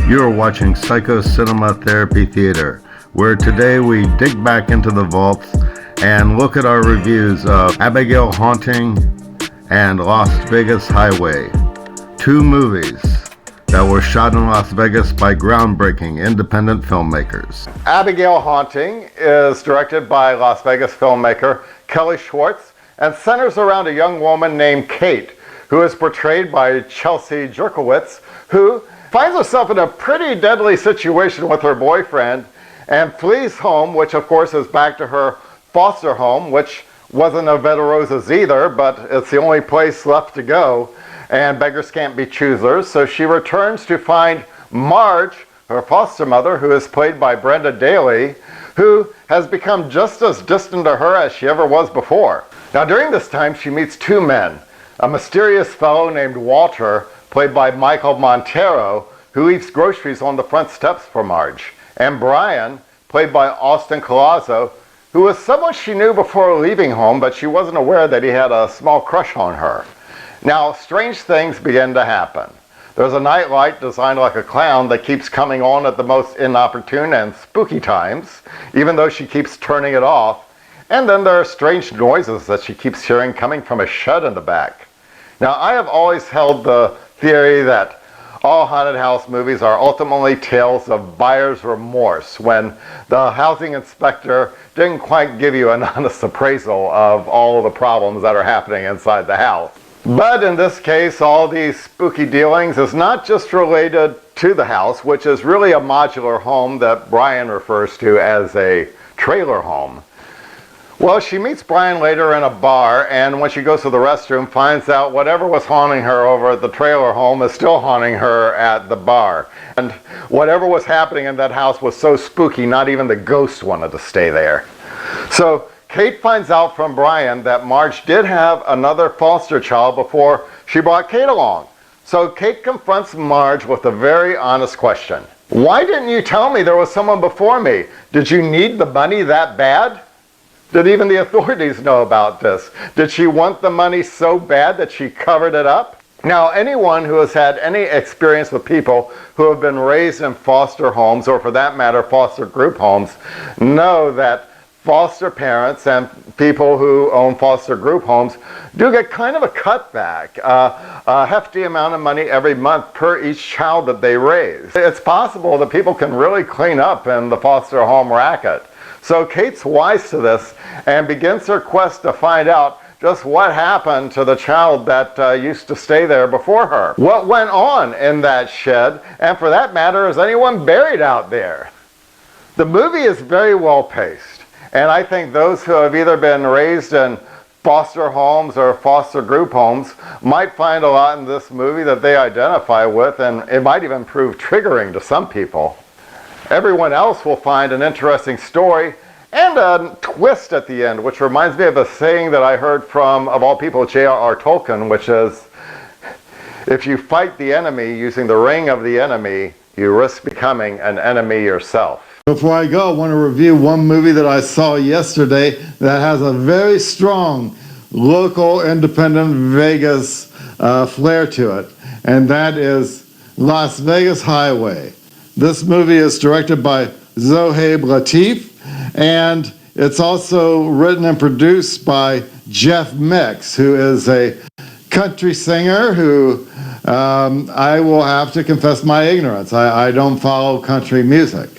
You're watching Psycho Cinema Therapy Theater, where today we dig back into the vaults and look at our reviews of Abigail Haunting and Lost Vegas Hiway, two movies that were shot in Las Vegas by groundbreaking independent filmmakers. Abigail Haunting is directed by Las Vegas filmmaker Kelly Schwartz and centers around a young woman named Kate, who is portrayed by Chelsea Jerkowitz, who finds herself in a pretty deadly situation with her boyfriend and flees home, which of course is back to her foster home, which wasn't a bed of roses either, but it's the only place left to go, and beggars can't be choosers. So she returns to find Marge, her foster mother, who is played by Brenda Daly, who has become just as distant to her as she ever was before. Now during this time she meets two men, a mysterious fellow named Walter, played by Michael Montero, who leaves groceries on the front steps for Marge, and Brian, played by Austin Collazo, who was someone she knew before leaving home, but she wasn't aware that he had a small crush on her. Now, strange things begin to happen. There's a nightlight designed like a clown that keeps coming on at the most inopportune and spooky times, even though she keeps turning it off. And then there are strange noises that she keeps hearing coming from a shed in the back. Now, I have always held the theory that all haunted house movies are ultimately tales of buyer's remorse when the housing inspector didn't quite give you an honest appraisal of all of the problems that are happening inside the house. But in this case, all these spooky dealings is not just related to the house, which is really a modular home that Brian refers to as a trailer home. Well, she meets Brian later in a bar, and when she goes to the restroom, finds out whatever was haunting her over at the trailer home is still haunting her at the bar. And whatever was happening in that house was so spooky, not even the ghost wanted to stay there. So Kate finds out from Brian that Marge did have another foster child before she brought Kate along. So Kate confronts Marge with a very honest question. Why didn't you tell me there was someone before me? Did you need the money that bad? Did even the authorities know about this? Did she want the money so bad that she covered it up? Now, anyone who has had any experience with people who have been raised in foster homes, or for that matter, foster group homes, know that foster parents and people who own foster group homes do get kind of a cutback, a hefty amount of money every month per each child that they raise. It's possible that people can really clean up in the foster home racket. So Kate's wise to this and begins her quest to find out just what happened to the child that used to stay there before her. What went on in that shed, and for that matter, is anyone buried out there? The movie is very well paced, and I think those who have either been raised in foster homes or foster group homes might find a lot in this movie that they identify with, and it might even prove triggering to some people. Everyone else will find an interesting story and a twist at the end, which reminds me of a saying that I heard from, of all people, J.R.R. Tolkien, which is, if you fight the enemy using the ring of the enemy, you risk becoming an enemy yourself. Before I go, I want to review one movie that I saw yesterday that has a very strong local independent Vegas flair to it, and that is Lost Vegas Hiway. This movie is directed by Zohaib Latif, and it's also written and produced by Jeff Mix, who is a country singer who I will have to confess my ignorance. I don't follow country music.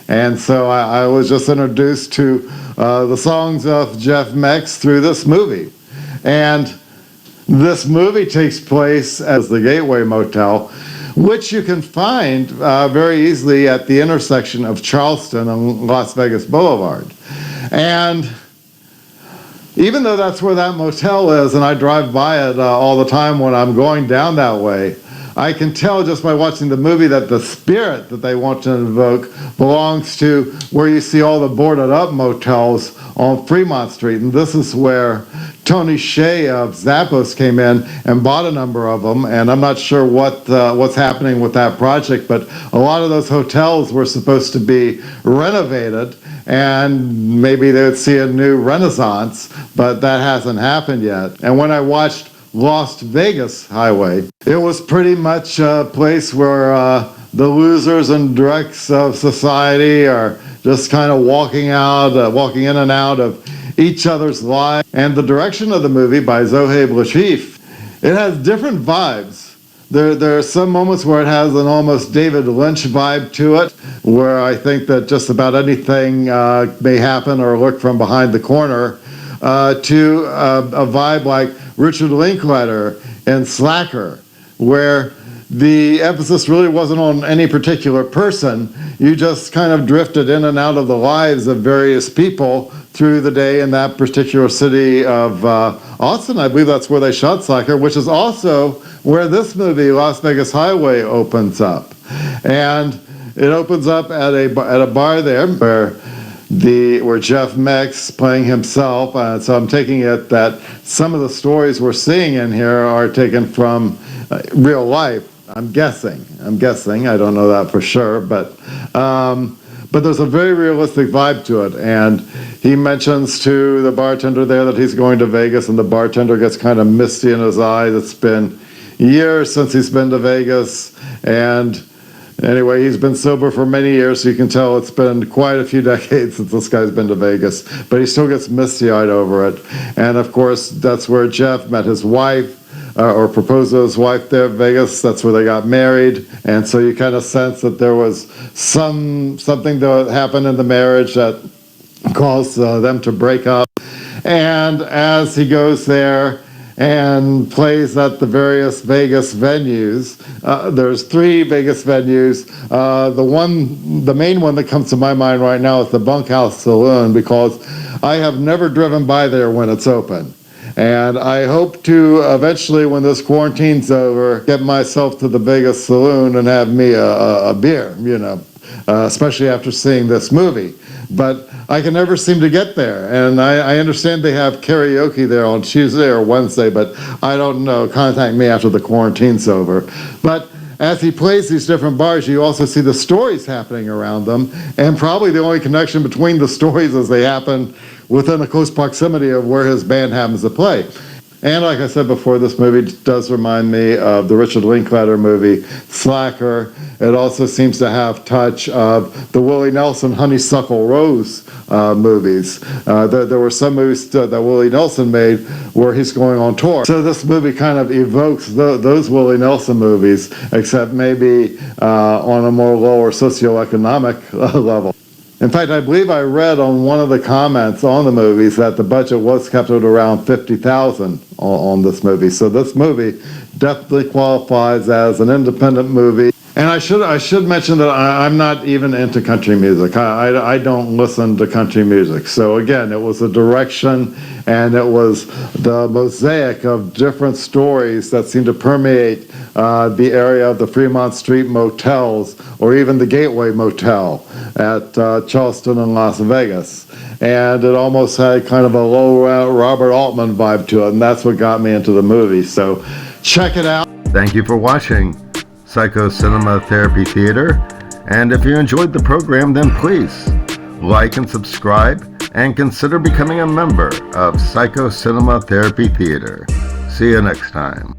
And so I was just introduced to the songs of Jeff Mix through this movie. And this movie takes place at the Gateway Motel, which you can find very easily at the intersection of Charleston and Las Vegas Boulevard. And even though that's where that motel is, and I drive by it all the time when I'm going down that way, I can tell just by watching the movie that the spirit that they want to invoke belongs to where you see all the boarded up motels on Fremont Street. And this is where Tony Shea of Zappos came in and bought a number of them. And I'm not sure what's happening with that project, but a lot of those hotels were supposed to be renovated, and maybe they would see a new renaissance, but that hasn't happened yet. And when I watched Lost Vegas Hiway, it was pretty much a place where the losers and dregs of society are just kind of walking in and out of each other's lives. And the direction of the movie by Zohaib Latif, it has different vibes. There are some moments where it has an almost David Lynch vibe to it, where I think that just about anything may happen or look from behind the corner, to a vibe like Richard Linklater in Slacker, where the emphasis really wasn't on any particular person. You just kind of drifted in and out of the lives of various people through the day in that particular city of Austin. I believe that's where they shot Slacker, which is also where this movie, Lost Vegas Hiway, opens up. And it opens up at a bar there where Jeff Mex playing himself. So I'm taking it that some of the stories we're seeing in here are taken from real life. I'm guessing. I don't know that for sure, but there's a very realistic vibe to it. And he mentions to the bartender there that he's going to Vegas, and the bartender gets kind of misty in his eyes. It's been years since he's been to Vegas, and anyway, he's been sober for many years, so you can tell it's been quite a few decades since this guy's been to Vegas, but he still gets misty-eyed over it. And of course, that's where Jeff met his wife, or proposed to his wife there in Vegas. That's where they got married. And so you kind of sense that there was something that happened in the marriage that caused them to break up. And as he goes there and plays at the various Vegas venues, there's 3 Vegas venues. The main one that comes to my mind right now is the Bunkhouse Saloon, because I have never driven by there when it's open. And I hope to eventually, when this quarantine's over, get myself to the Vegas Saloon and have me a beer, especially after seeing this movie. But I can never seem to get there. And I understand they have karaoke there on Tuesday or Wednesday, but I don't know. Contact me after the quarantine's over. But as he plays these different bars, you also see the stories happening around them. And probably the only connection between the stories is they happen within a close proximity of where his band happens to play. And like I said before, this movie does remind me of the Richard Linklater movie, Slacker. It also seems to have touch of the Willie Nelson Honeysuckle Rose movies. There were some movies that Willie Nelson made where he's going on tour. So this movie kind of evokes those Willie Nelson movies, except maybe on a more lower socioeconomic level. In fact, I believe I read on one of the comments on the movies that the budget was kept at around $50,000 on this movie. So this movie definitely qualifies as an independent movie. And I should mention that I'm not even into country music. I don't listen to country music. So again, it was a direction, and it was the mosaic of different stories that seemed to permeate the area of the Fremont Street motels, or even the Gateway Motel at Charleston and Las Vegas. And it almost had kind of a low Robert Altman vibe to it, and that's what got me into the movie. So check it out. Thank you for watching Psycho Cinema Therapy Theater, and if you enjoyed the program, then please like and subscribe, and consider becoming a member of Psycho Cinema Therapy Theater. See you next time.